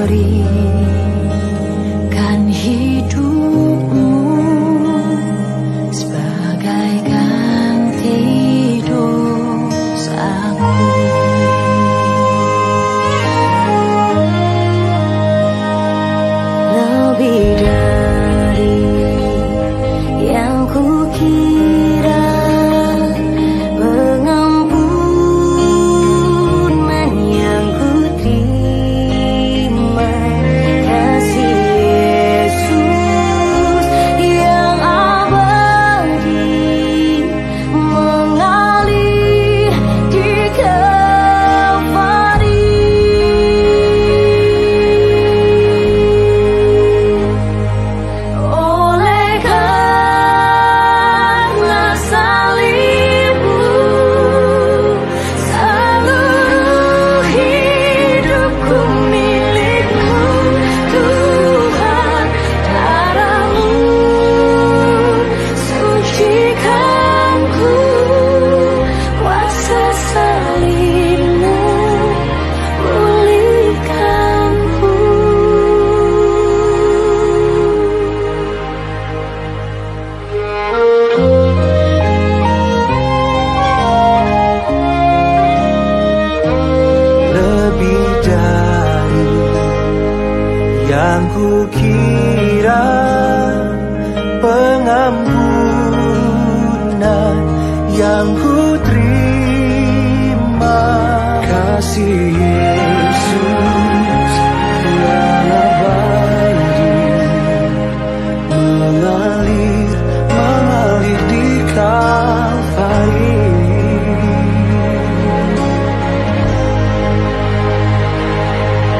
berikan hidupmu sebagai ganti dosaku. Lebih dari yang kukira, pengampunan yang kuterima, kasih Yesus yang abadi mengalir di Kalvari. Oleh karena salibmu, seluruh hidupku milikmu. Tuhan, darahmu sucikanku, kuasa salibmu pulihkanku. Lebih dari yang kukira, pengampunan yang kuterima, kasih Yesus yang abadi mengalir di Kalvari.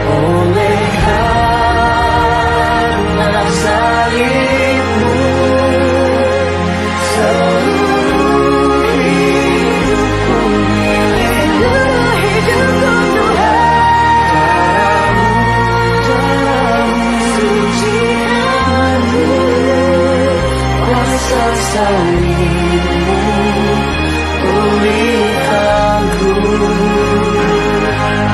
Oleh karena salibmu, seluruh hidupku milikmu. Darahmu sucikanku, kuasa salibmu pulihkanku.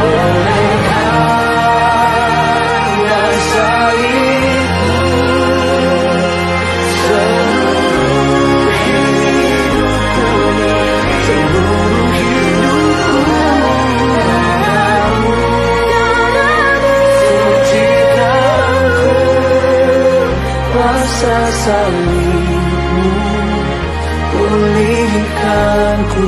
Oleh karena salibmu, seluruh hidupku milikmu. Darahmu sucikanku, kuasa salibmu pulihkanku.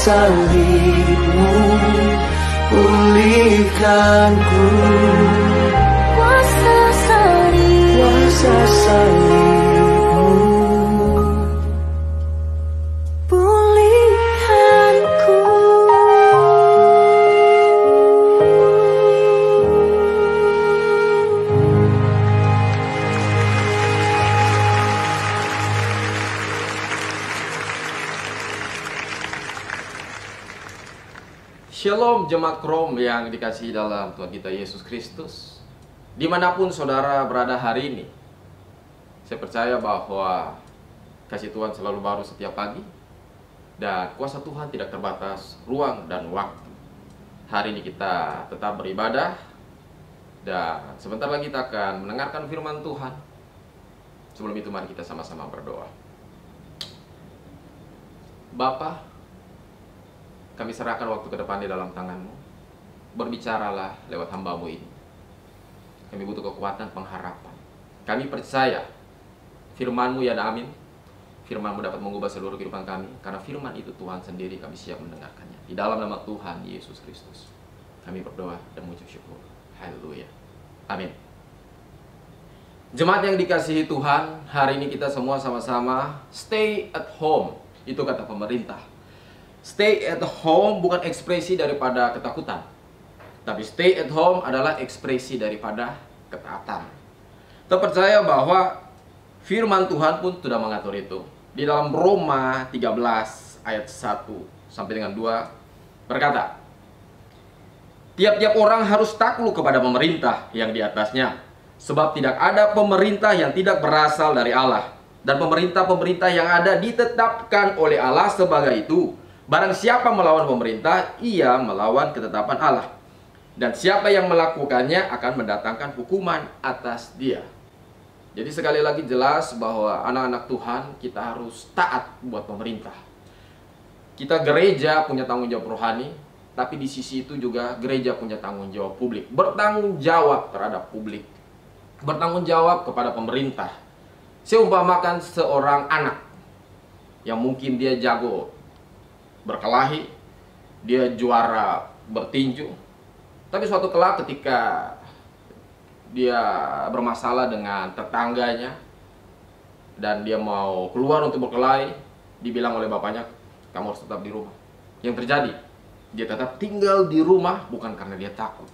Salibmu pulihkanku, Kuasa salib, kuasa salibmu pulihkanku. Shalom jemaat Krom yang dikasihi dalam Tuhan kita Yesus Kristus. Dimanapun saudara berada hari ini, saya percaya bahwa Kasih Tuhan selalu baru setiap pagi, dan kuasa Tuhan tidak terbatas ruang dan waktu. Hari ini kita tetap beribadah, dan sebentar lagi kita akan mendengarkan firman Tuhan. Sebelum itu mari kita sama-sama berdoa. Bapa, kami serahkan waktu ke depan di dalam tangan-Mu. Berbicaralah lewat hamba-Mu ini. Kami butuh kekuatan pengharapan. Kami percaya firman-Mu ya dan amin. Firman-Mu dapat mengubah seluruh kehidupan kami. Karena firman itu Tuhan sendiri, kami siap mendengarkannya. Di dalam nama Tuhan Yesus Kristus kami berdoa dan mengucap syukur. Haleluya. Amin. Jemaat yang dikasihi Tuhan, hari ini kita semua sama-sama stay at home. Itu kata pemerintah. Stay at home bukan ekspresi daripada ketakutan, tapi stay at home adalah ekspresi daripada ketaatan. Kita percaya bahwa firman Tuhan pun sudah mengatur itu. Di dalam Roma 13 ayat 1 sampai dengan 2 berkata, tiap-tiap orang harus takluk kepada pemerintah yang di atasnya, sebab tidak ada pemerintah yang tidak berasal dari Allah, dan pemerintah-pemerintah yang ada ditetapkan oleh Allah sebagai itu. Barang siapa melawan pemerintah, ia melawan ketetapan Allah, dan siapa yang melakukannya akan mendatangkan hukuman atas dia. Jadi sekali lagi jelas bahwa anak-anak Tuhan kita harus taat buat pemerintah. Kita gereja punya tanggung jawab rohani, tapi di sisi itu juga gereja punya tanggung jawab publik. Bertanggung jawab terhadap publik, bertanggung jawab kepada pemerintah. Saya umpamakan seorang anak yang mungkin dia jago berkelahi, dia juara bertinju, tapi suatu kelak ketika dia bermasalah dengan tetangganya dan dia mau keluar untuk berkelahi, dibilang oleh bapaknya, kamu harus tetap di rumah. Yang terjadi, dia tetap tinggal di rumah bukan karena dia takut.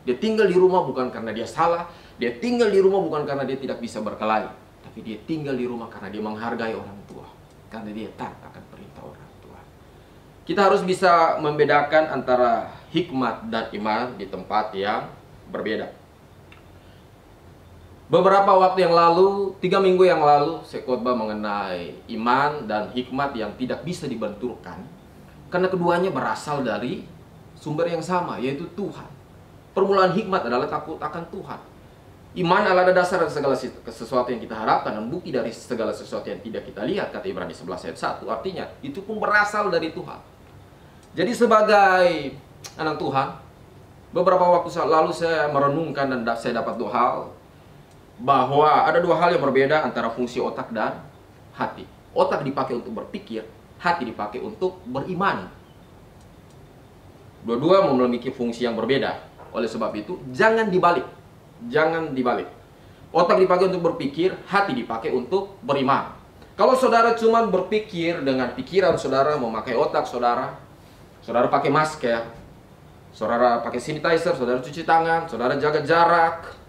Dia tinggal di rumah bukan karena dia salah. Dia tinggal di rumah bukan karena dia tidak bisa berkelahi, tapi dia tinggal di rumah karena dia menghargai orang tua, karena dia taat akan perintah orang tua. Kita harus bisa membedakan antara hikmat dan iman di tempat yang berbeda. Beberapa waktu yang lalu, 3 minggu yang lalu, saya khotbah mengenai iman dan hikmat yang tidak bisa dibenturkan, karena keduanya berasal dari sumber yang sama, yaitu Tuhan. Permulaan hikmat adalah takut akan Tuhan. Iman adalah dasar dari segala sesuatu yang kita harapkan dan bukti dari segala sesuatu yang tidak kita lihat, kata Ibrani 11 ayat 1. Artinya, itu pun berasal dari Tuhan. Jadi sebagai anak Tuhan, beberapa waktu lalu saya merenungkan dan saya dapat 2 hal, bahwa ada 2 hal yang berbeda antara fungsi otak dan hati. Otak dipakai untuk berpikir, hati dipakai untuk beriman. Dua-dua memiliki fungsi yang berbeda. Oleh sebab itu, jangan dibalik. Jangan dibalik. Otak dipakai untuk berpikir, hati dipakai untuk beriman. Kalau saudara cuma berpikir dengan pikiran saudara, memakai otak saudara, saudara pakai masker, saudara pakai sanitizer, saudara cuci tangan, saudara jaga jarak,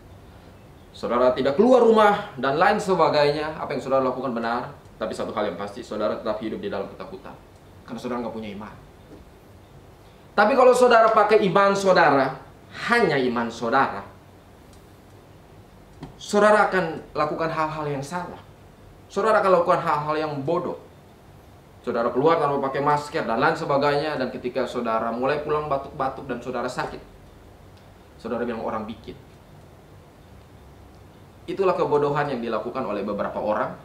saudara tidak keluar rumah, dan lain sebagainya, apa yang saudara lakukan benar. Tapi satu hal yang pasti, saudara tetap hidup di dalam ketakutan, karena saudara nggak punya iman. Tapi kalau saudara pakai iman saudara, hanya iman saudara, saudara akan lakukan hal-hal yang salah. Saudara akan lakukan hal-hal yang bodoh. Saudara keluar tanpa pakai masker, dan lain sebagainya, dan ketika saudara mulai pulang batuk-batuk dan saudara sakit, saudara bilang orang bikin. Itulah kebodohan yang dilakukan oleh beberapa orang.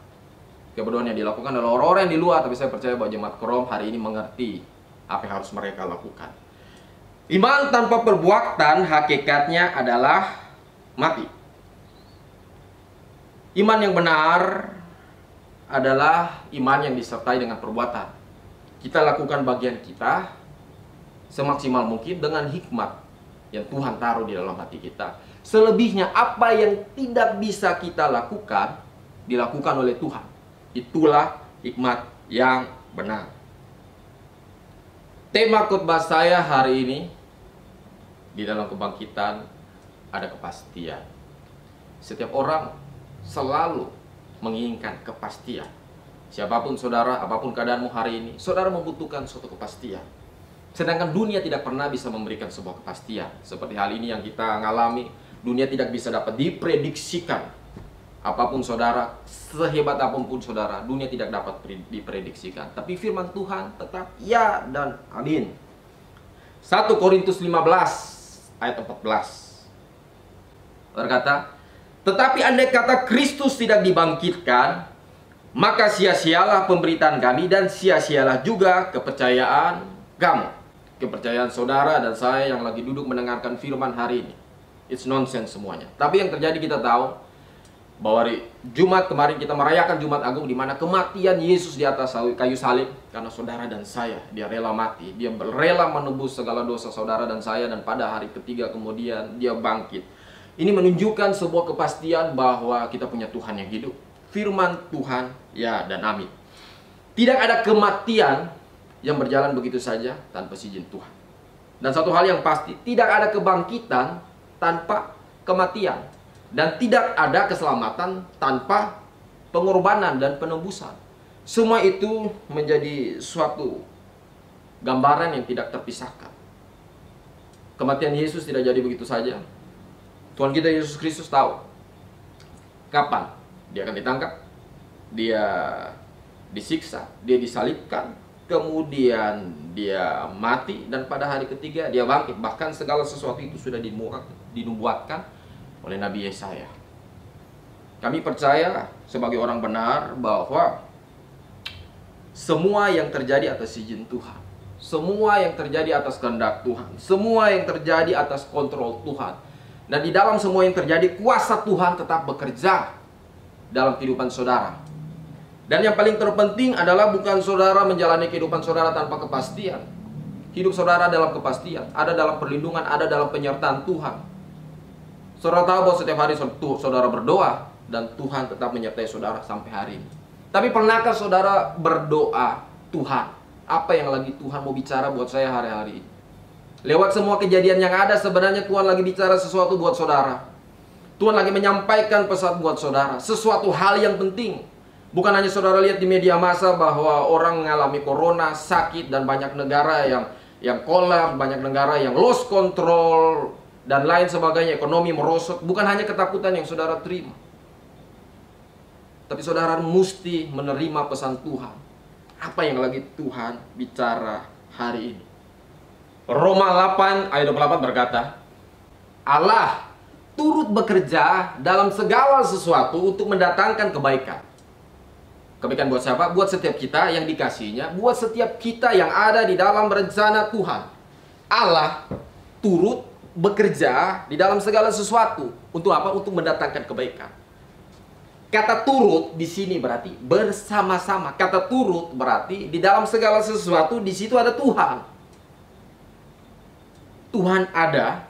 Kebodohan yang dilakukan oleh orang-orang yang di luar. Tapi saya percaya bahwa jemaat Krom hari ini mengerti apa yang harus mereka lakukan. Iman tanpa perbuatan hakikatnya adalah mati. Iman yang benar adalah iman yang disertai dengan perbuatan. Kita lakukan bagian kita semaksimal mungkin dengan hikmat yang Tuhan taruh di dalam hati kita. Selebihnya apa yang tidak bisa kita lakukan, dilakukan oleh Tuhan. Itulah hikmat yang benar. Tema khotbah saya hari ini, di dalam kebangkitan ada kepastian. Setiap orang selalu menginginkan kepastian. Siapapun saudara, apapun keadaanmu hari ini, saudara membutuhkan suatu kepastian. Sedangkan dunia tidak pernah bisa memberikan sebuah kepastian. Seperti hal ini yang kita alami, dunia tidak bisa dapat diprediksikan Apapun saudara, sehebat apapun saudara, dunia tidak dapat diprediksikan. Tapi firman Tuhan tetap ya dan amin. 1 Korintus 15 ayat 14 berkata, tetapi andai kata Kristus tidak dibangkitkan, maka sia-sialah pemberitaan kami dan sia-sialah juga kepercayaan kamu. Kepercayaan saudara dan saya yang lagi duduk mendengarkan firman hari ini. It's nonsense semuanya. Tapi yang terjadi kita tahu bahwa hari Jumat kemarin kita merayakan Jumat Agung, di mana kematian Yesus di atas kayu salib karena saudara dan saya. Dia rela mati, dia rela menebus segala dosa saudara dan saya, dan pada hari ketiga kemudian dia bangkit. Ini menunjukkan sebuah kepastian bahwa kita punya Tuhan yang hidup. Firman Tuhan ya dan amin. Tidak ada kematian yang berjalan begitu saja tanpa izin Tuhan. Dan satu hal yang pasti, tidak ada kebangkitan tanpa kematian. Dan tidak ada keselamatan tanpa pengorbanan dan penebusan. Semua itu menjadi suatu gambaran yang tidak terpisahkan. Kematian Yesus tidak jadi begitu saja. Tuhan kita Yesus Kristus tahu kapan dia akan ditangkap, dia disiksa, dia disalibkan, kemudian dia mati, dan pada hari ketiga dia bangkit. Bahkan segala sesuatu itu sudah dinubuatkan oleh Nabi Yesaya. Kami percaya sebagai orang benar bahwa semua yang terjadi atas izin Tuhan, semua yang terjadi atas kehendak Tuhan, semua yang terjadi atas kontrol Tuhan, dan di dalam semua yang terjadi kuasa Tuhan tetap bekerja dalam kehidupan saudara. Dan yang paling terpenting adalah bukan saudara menjalani kehidupan saudara tanpa kepastian. Hidup saudara dalam kepastian, ada dalam perlindungan, ada dalam penyertaan Tuhan. Saudara tahu bahwa setiap hari saudara berdoa dan Tuhan tetap menyertai saudara sampai hari ini. Tapi pernahkah saudara berdoa, Tuhan, apa yang lagi Tuhan mau bicara buat saya hari-hari ini? Lewat semua kejadian yang ada, sebenarnya Tuhan lagi bicara sesuatu buat saudara. Tuhan lagi menyampaikan pesan buat saudara, sesuatu hal yang penting. Bukan hanya saudara lihat di media massa bahwa orang mengalami corona, sakit, dan banyak negara yang kolaps, banyak negara yang lost control, dan lain sebagainya, ekonomi merosot. Bukan hanya ketakutan yang saudara terima, tapi saudara mesti menerima pesan Tuhan. Apa yang lagi Tuhan bicara hari ini? Roma 8 ayat 28 berkata, Allah turut bekerja dalam segala sesuatu untuk mendatangkan kebaikan. Kebaikan buat siapa? Buat setiap kita yang dikasihinya, buat setiap kita yang ada di dalam rencana Tuhan. Allah turut bekerja di dalam segala sesuatu. Untuk apa? Untuk mendatangkan kebaikan. Kata turut di sini berarti bersama-sama. Kata turut berarti di dalam segala sesuatu, di situ ada Tuhan. Tuhan ada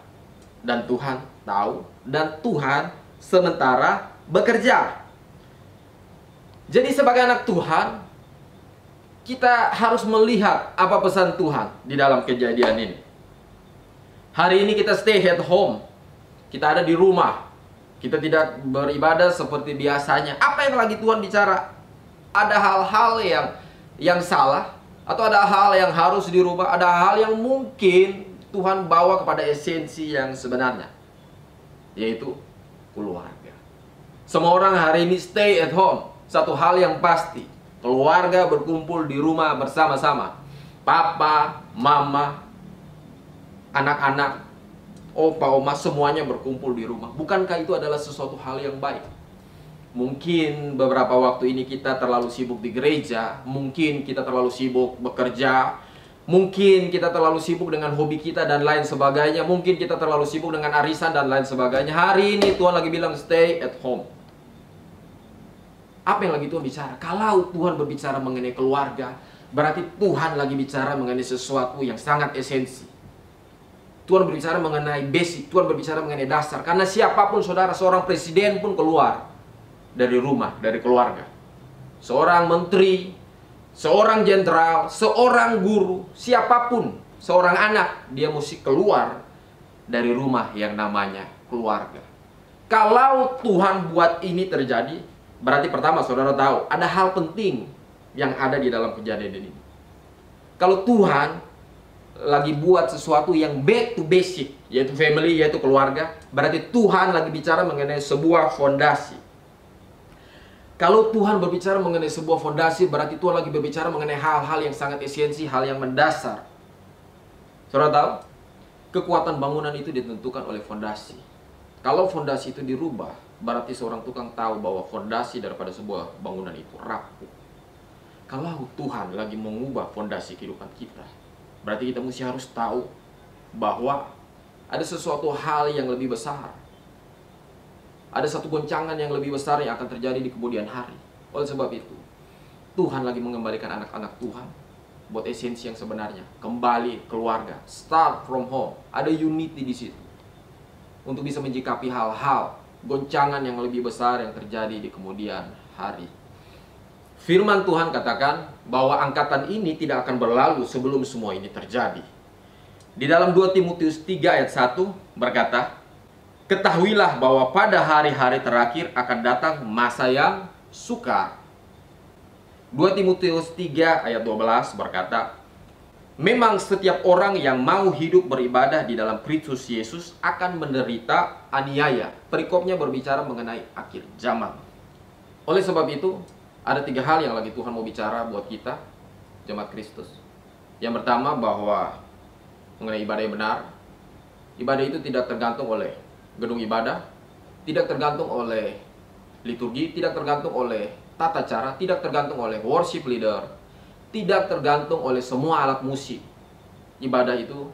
dan Tuhan tahu dan Tuhan sementara bekerja. Jadi sebagai anak Tuhan, kita harus melihat apa pesan Tuhan di dalam kejadian ini. Hari ini kita stay at home. Kita ada di rumah. Kita tidak beribadah seperti biasanya. Apa yang lagi Tuhan bicara? Ada hal-hal yang salah, atau ada hal yang harus dirubah, ada hal yang mungkin Tuhan bawa kepada esensi yang sebenarnya, yaitu keluarga. Semua orang hari ini stay at home. Satu hal yang pasti, keluarga berkumpul di rumah bersama-sama. Papa, mama, anak-anak, opa, oma, semuanya berkumpul di rumah. Bukankah itu adalah sesuatu hal yang baik? Mungkin beberapa waktu ini kita terlalu sibuk di gereja, mungkin kita terlalu sibuk bekerja, mungkin kita terlalu sibuk dengan hobi kita dan lain sebagainya, mungkin kita terlalu sibuk dengan arisan dan lain sebagainya. Hari ini Tuhan lagi bilang stay at home. Apa yang lagi Tuhan bicara? Kalau Tuhan berbicara mengenai keluarga, berarti Tuhan lagi bicara mengenai sesuatu yang sangat esensi. Tuhan berbicara mengenai basic, Tuhan berbicara mengenai dasar. Karena siapapun saudara, seorang presiden pun keluar dari rumah, dari keluarga. Seorang menteri, seorang jenderal, seorang guru, siapapun, seorang anak, dia mesti keluar dari rumah yang namanya keluarga. Kalau Tuhan buat ini terjadi, berarti pertama saudara tahu, ada hal penting yang ada di dalam kejadian ini. Kalau Tuhan lagi buat sesuatu yang back to basic, yaitu family, yaitu keluarga, berarti Tuhan lagi bicara mengenai sebuah fondasi. Kalau Tuhan berbicara mengenai sebuah fondasi, berarti Tuhan lagi berbicara mengenai hal-hal yang sangat esensi, hal yang mendasar. Saudara tahu, kekuatan bangunan itu ditentukan oleh fondasi. Kalau fondasi itu dirubah, berarti seorang tukang tahu bahwa fondasi daripada sebuah bangunan itu rapuh. Kalau Tuhan lagi mengubah fondasi kehidupan kita, berarti kita mesti harus tahu bahwa ada sesuatu hal yang lebih besar. Ada satu goncangan yang lebih besar yang akan terjadi di kemudian hari. Oleh sebab itu, Tuhan lagi mengembalikan anak-anak Tuhan buat esensi yang sebenarnya. Kembali keluarga, start from home. Ada unity di situ. Untuk bisa menyikapi hal-hal, goncangan yang lebih besar yang terjadi di kemudian hari. Firman Tuhan katakan bahwa angkatan ini tidak akan berlalu sebelum semua ini terjadi. Di dalam 2 Timotius 3 ayat 1 berkata, ketahuilah bahwa pada hari-hari terakhir akan datang masa yang sukar. 2 Timotius 3 ayat 12 berkata, memang setiap orang yang mau hidup beribadah di dalam Kristus Yesus akan menderita aniaya. Perikopnya berbicara mengenai akhir zaman. Oleh sebab itu, ada 3 hal yang lagi Tuhan mau bicara buat kita, jemaat Kristus. Yang pertama bahwa mengenai ibadah yang benar. Ibadah itu tidak tergantung oleh gedung ibadah, tidak tergantung oleh liturgi, tidak tergantung oleh tata cara, tidak tergantung oleh worship leader, tidak tergantung oleh semua alat musik. Ibadah itu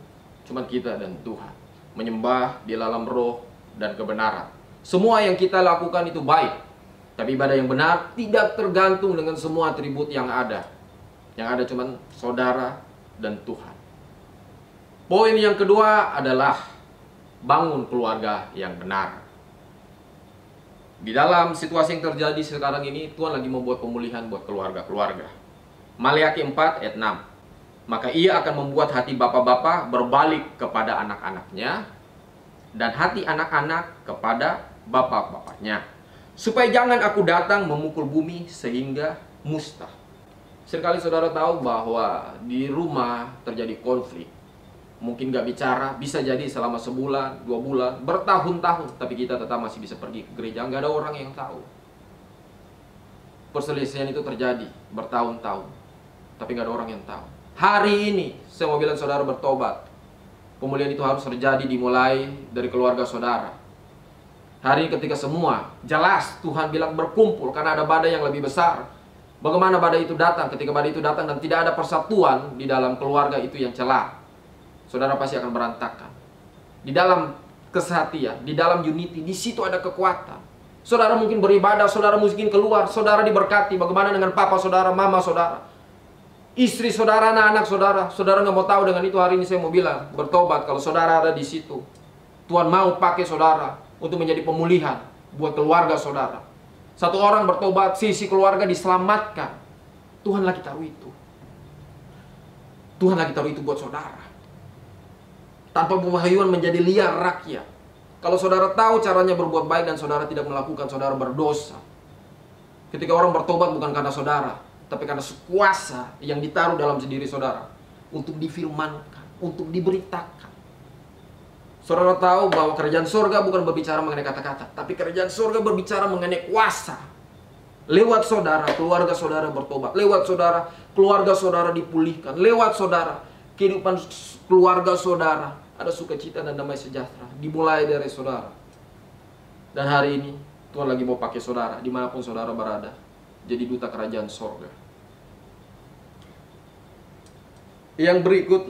cuma kita dan Tuhan. Menyembah di dalam roh dan kebenaran. Semua yang kita lakukan itu baik. Tapi ibadah yang benar tidak tergantung dengan semua atribut yang ada. Yang ada cuma saudara dan Tuhan. Poin yang kedua adalah bangun keluarga yang benar. Di dalam situasi yang terjadi sekarang ini, Tuhan lagi membuat pemulihan buat keluarga-keluarga. Maleakhi 4 ayat 6. Maka ia akan membuat hati bapak-bapak berbalik kepada anak-anaknya, dan hati anak-anak kepada bapak-bapaknya, supaya jangan aku datang memukul bumi sehingga mustah. Seringkali saudara tahu bahwa di rumah terjadi konflik. Mungkin gak bicara, bisa jadi selama sebulan, 2 bulan, bertahun-tahun, tapi kita tetap masih bisa pergi ke gereja. Gak ada orang yang tahu. Perselisihan itu terjadi bertahun-tahun, tapi gak ada orang yang tahu. Hari ini, saya mau bilang saudara bertobat. Pemulihan itu harus terjadi dimulai dari keluarga saudara. Hari ini ketika semua, jelas Tuhan bilang berkumpul karena ada badai yang lebih besar. Bagaimana badai itu datang? Ketika badai itu datang dan tidak ada persatuan di dalam keluarga itu yang celak, saudara pasti akan berantakan. Di dalam kesehatian, di dalam unity, di situ ada kekuatan. Saudara mungkin beribadah, saudara mungkin keluar, saudara diberkati. Bagaimana dengan papa saudara, mama saudara, istri saudara, anak-anak saudara? Saudara nggak mau tahu dengan itu. Hari ini saya mau bilang, bertobat kalau saudara ada di situ. Tuhan mau pakai saudara untuk menjadi pemulihan buat keluarga saudara. Satu orang bertobat, sisi keluarga diselamatkan. Tuhan lagi taruh itu. Tuhan lagi taruh itu buat saudara. Tanpa pewahyuan menjadi liar rakyat. Kalau saudara tahu caranya berbuat baik dan saudara tidak melakukan, saudara berdosa. Ketika orang bertobat bukan karena saudara, tapi karena kuasa yang ditaruh dalam diri saudara untuk difirmankan, untuk diberitakan. Saudara tahu bahwa kerajaan surga bukan berbicara mengenai kata-kata, tapi kerajaan surga berbicara mengenai kuasa. Lewat saudara, keluarga saudara bertobat. Lewat saudara, keluarga saudara dipulihkan. Lewat saudara, kehidupan keluarga saudara ada sukacita dan damai sejahtera. Dimulai dari saudara. Dan hari ini Tuhan lagi mau pakai saudara dimanapun saudara berada, jadi duta kerajaan surga. Yang berikut,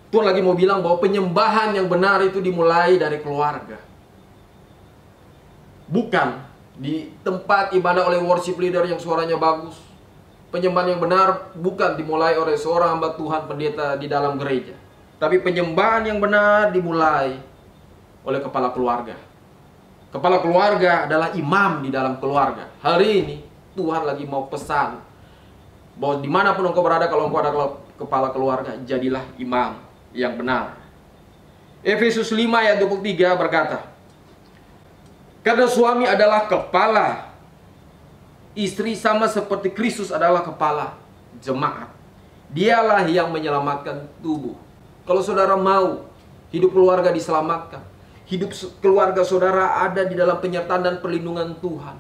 Tuhan lagi mau bilang bahwa penyembahan yang benar itu dimulai dari keluarga. Bukan di tempat ibadah oleh worship leader yang suaranya bagus. Penyembahan yang benar bukan dimulai oleh seorang hamba Tuhan pendeta di dalam gereja. Tapi penyembahan yang benar dimulai oleh kepala keluarga. Kepala keluarga adalah imam di dalam keluarga. Hari ini Tuhan lagi mau pesan bahwa dimanapun engkau berada, kalau engkau adalah kepala keluarga, jadilah imam yang benar. Efesus 5 ayat 23 berkata, karena suami adalah kepala, istri sama seperti Kristus adalah kepala jemaat. Dialah yang menyelamatkan tubuh. Kalau saudara mau hidup keluarga diselamatkan, hidup keluarga saudara ada di dalam penyertaan dan perlindungan Tuhan,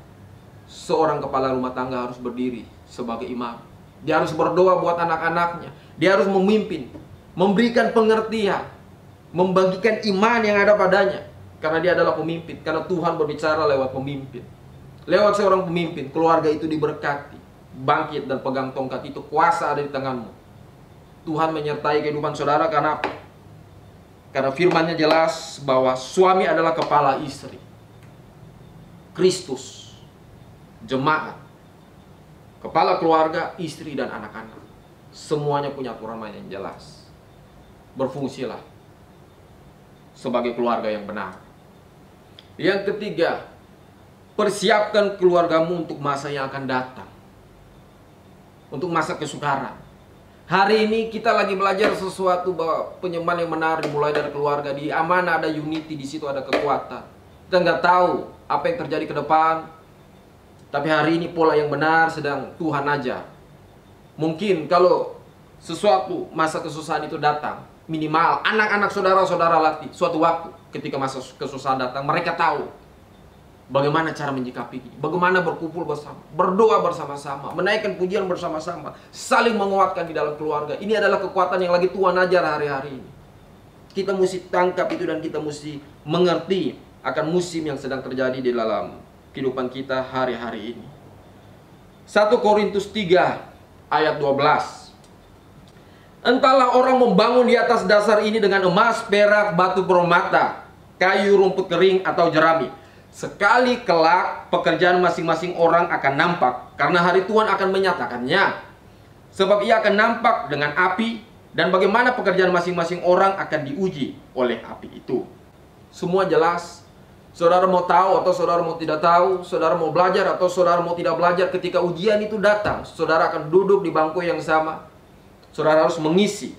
seorang kepala rumah tangga harus berdiri sebagai imam. Dia harus berdoa buat anak-anaknya. Dia harus memimpin, memberikan pengertian, membagikan iman yang ada padanya. Karena dia adalah pemimpin. Karena Tuhan berbicara lewat pemimpin. Lewat seorang pemimpin, keluarga itu diberkati. Bangkit dan pegang tongkat itu, kuasa ada di tanganmu. Tuhan menyertai kehidupan saudara karena apa? Karena firman-Nya jelas bahwa suami adalah kepala istri. Kristus, jemaat, kepala keluarga, istri dan anak-anak. Semuanya punya aturan main yang jelas. Berfungsilah sebagai keluarga yang benar. Yang ketiga, persiapkan keluargamu untuk masa yang akan datang. Untuk masa kesukaran. Hari ini kita lagi belajar sesuatu bahwa penyembahan yang benar dimulai dari keluarga. Di amanah ada unity, di situ ada kekuatan. Kita nggak tahu apa yang terjadi ke depan. Tapi hari ini pola yang benar sedang Tuhan ajar. Mungkin kalau sesuatu masa kesusahan itu datang, minimal anak-anak saudara-saudara latih suatu waktu ketika masa kesusahan datang, mereka tahu bagaimana cara menyikapi, bagaimana berkumpul bersama, berdoa bersama-sama, menaikkan pujian bersama-sama, saling menguatkan di dalam keluarga. Ini adalah kekuatan yang lagi Tuhan ajar hari-hari ini. Kita mesti tangkap itu dan kita mesti mengerti akan musim yang sedang terjadi di dalam kehidupan kita hari-hari ini. 1 Korintus 3 ayat 12. Entahlah orang membangun di atas dasar ini dengan emas, perak, batu permata, kayu, rumput kering, atau jerami. Sekali kelak pekerjaan masing-masing orang akan nampak, karena hari Tuhan akan menyatakannya. Sebab ia akan nampak dengan api, dan bagaimana pekerjaan masing-masing orang akan diuji oleh api itu. Semua jelas. Saudara mau tahu atau saudara mau tidak tahu, saudara mau belajar atau saudara mau tidak belajar, ketika ujian itu datang, saudara akan duduk di bangku yang sama. Saudara harus mengisi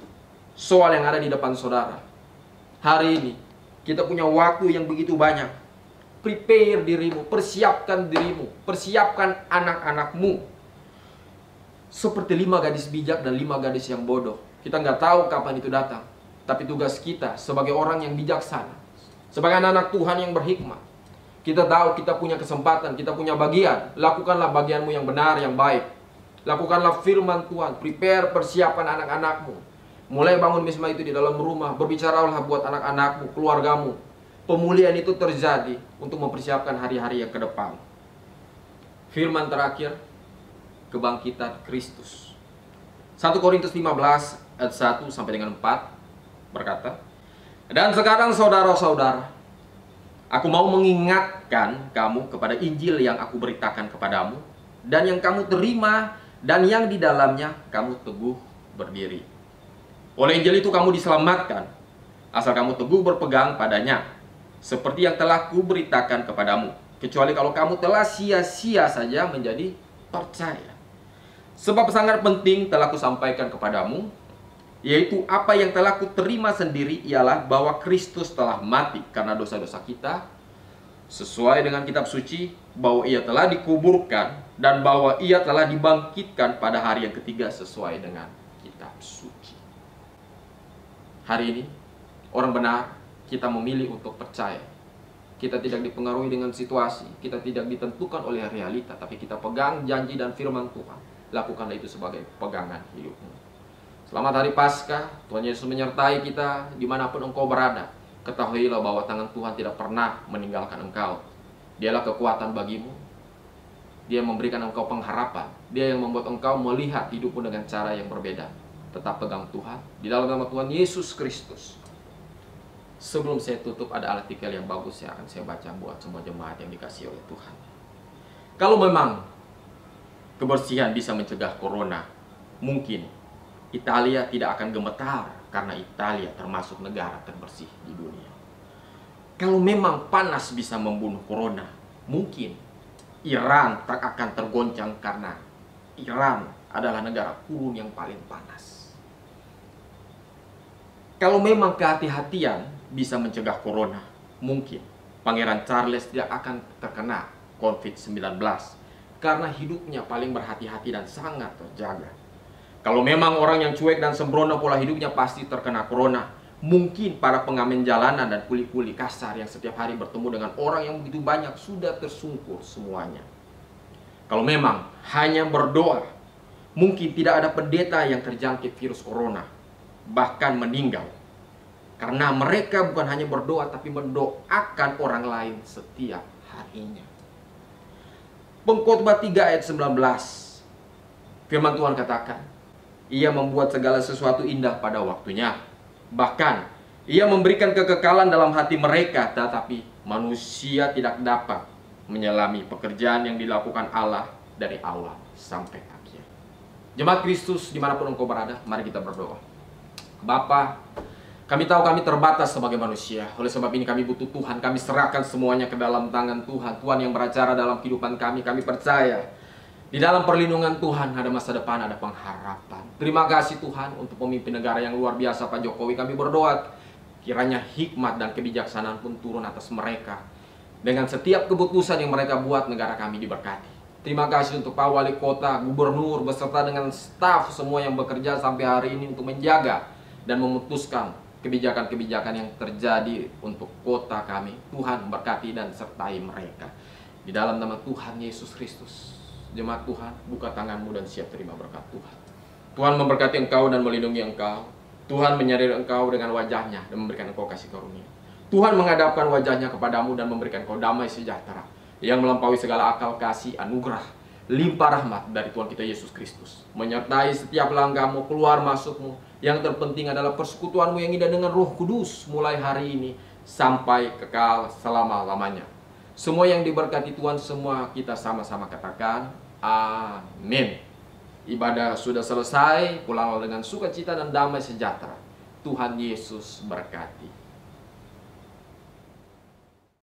soal yang ada di depan saudara. Hari ini kita punya waktu yang begitu banyak. Prepare dirimu, persiapkan dirimu, persiapkan anak-anakmu. Seperti 5 gadis bijak dan 5 gadis yang bodoh. Kita nggak tahu kapan itu datang. Tapi tugas kita sebagai orang yang bijaksana, sebagai anak Tuhan yang berhikmat, kita tahu kita punya kesempatan, kita punya bagian. Lakukanlah bagianmu yang benar, yang baik. Lakukanlah firman Tuhan. Prepare, persiapkan anak-anakmu. Mulai bangun misma itu di dalam rumah. Berbicaralah buat anak-anakmu, keluargamu. Pemulihan itu terjadi untuk mempersiapkan hari-hari yang ke depan. Firman terakhir, kebangkitan Kristus. 1 Korintus 15 ayat 1 sampai dengan 4 berkata, dan sekarang saudara-saudara, aku mau mengingatkan kamu kepada Injil yang aku beritakan kepadamu, dan yang kamu terima, dan yang di dalamnya kamu teguh berdiri. Oleh Injil itu kamu diselamatkan, asal kamu teguh berpegang padanya, seperti yang telah kuberitakan kepadamu, kecuali kalau kamu telah sia-sia saja menjadi percaya. Sebab sangat penting telah kusampaikan kepadamu, yaitu apa yang telah kuterima sendiri ialah bahwa Kristus telah mati karena dosa-dosa kita, sesuai dengan kitab suci, bahwa ia telah dikuburkan, dan bahwa ia telah dibangkitkan pada hari yang ketiga sesuai dengan kitab suci. Hari ini, orang benar, kita memilih untuk percaya. Kita tidak dipengaruhi dengan situasi, kita tidak ditentukan oleh realita, tapi kita pegang janji dan firman Tuhan. Lakukanlah itu sebagai pegangan hidupmu. Selamat hari Paskah. Tuhan Yesus menyertai kita dimanapun engkau berada. Ketahuilah bahwa tangan Tuhan tidak pernah meninggalkan engkau. Dialah kekuatan bagimu. Dia memberikan engkau pengharapan. Dia yang membuat engkau melihat hidupmu dengan cara yang berbeda. Tetap pegang Tuhan. Di dalam nama Tuhan Yesus Kristus. Sebelum saya tutup, ada artikel yang bagus yang akan saya baca buat semua jemaat yang dikasihi oleh Tuhan. Kalau memang kebersihan bisa mencegah corona, mungkin Italia tidak akan gemetar karena Italia termasuk negara terbersih di dunia. Kalau memang panas bisa membunuh corona, mungkin Iran tak akan tergoncang karena Iran adalah negara kurun yang paling panas. Kalau memang kehati-hatian bisa mencegah corona, mungkin Pangeran Charles tidak akan terkena COVID-19 karena hidupnya paling berhati-hati dan sangat terjaga. Kalau memang orang yang cuek dan sembrono pola hidupnya pasti terkena corona, mungkin para pengamen jalanan dan kuli-kuli kasar yang setiap hari bertemu dengan orang yang begitu banyak sudah tersungkur semuanya. Kalau memang hanya berdoa, mungkin tidak ada pendeta yang terjangkit virus corona, bahkan meninggal. Karena mereka bukan hanya berdoa, tapi mendoakan orang lain setiap harinya. Pengkhotbah 3 ayat 19. Firman Tuhan katakan, Ia membuat segala sesuatu indah pada waktunya. Bahkan, Ia memberikan kekekalan dalam hati mereka, tetapi manusia tidak dapat menyelami pekerjaan yang dilakukan Allah dari awal sampai akhir. Jemaat Kristus dimanapun engkau berada, mari kita berdoa. Bapa, kami tahu kami terbatas sebagai manusia. Oleh sebab ini kami butuh Tuhan. Kami serahkan semuanya ke dalam tangan Tuhan. Tuhan yang beracara dalam kehidupan kami. Kami percaya di dalam perlindungan Tuhan ada masa depan, ada pengharapan. Terima kasih Tuhan untuk pemimpin negara yang luar biasa Pak Jokowi. Kami berdoa kiranya hikmat dan kebijaksanaan pun turun atas mereka. Dengan setiap keputusan yang mereka buat, negara kami diberkati. Terima kasih untuk Pak Wali Kota, Gubernur, beserta dengan staf semua yang bekerja sampai hari ini untuk menjaga dan memutuskan kebijakan-kebijakan yang terjadi untuk kota kami. Tuhan berkati dan sertai mereka. Di dalam nama Tuhan Yesus Kristus, jemaat Tuhan, buka tanganmu dan siap terima berkat Tuhan. Tuhan memberkati engkau dan melindungi engkau. Tuhan menyadari engkau dengan wajahnya dan memberikan engkau kasih karunia. Tuhan menghadapkan wajahnya kepadamu dan memberikan engkau damai sejahtera yang melampaui segala akal, kasih, anugerah, limpah rahmat dari Tuhan kita Yesus Kristus. Menyertai setiap langkahmu, keluar masukmu. Yang terpenting adalah persekutuanmu yang indah dengan Roh Kudus mulai hari ini sampai kekal selama-lamanya. Semua yang diberkati Tuhan, semua kita sama-sama katakan amin. Ibadah sudah selesai, pulanglah dengan sukacita dan damai sejahtera. Tuhan Yesus berkati.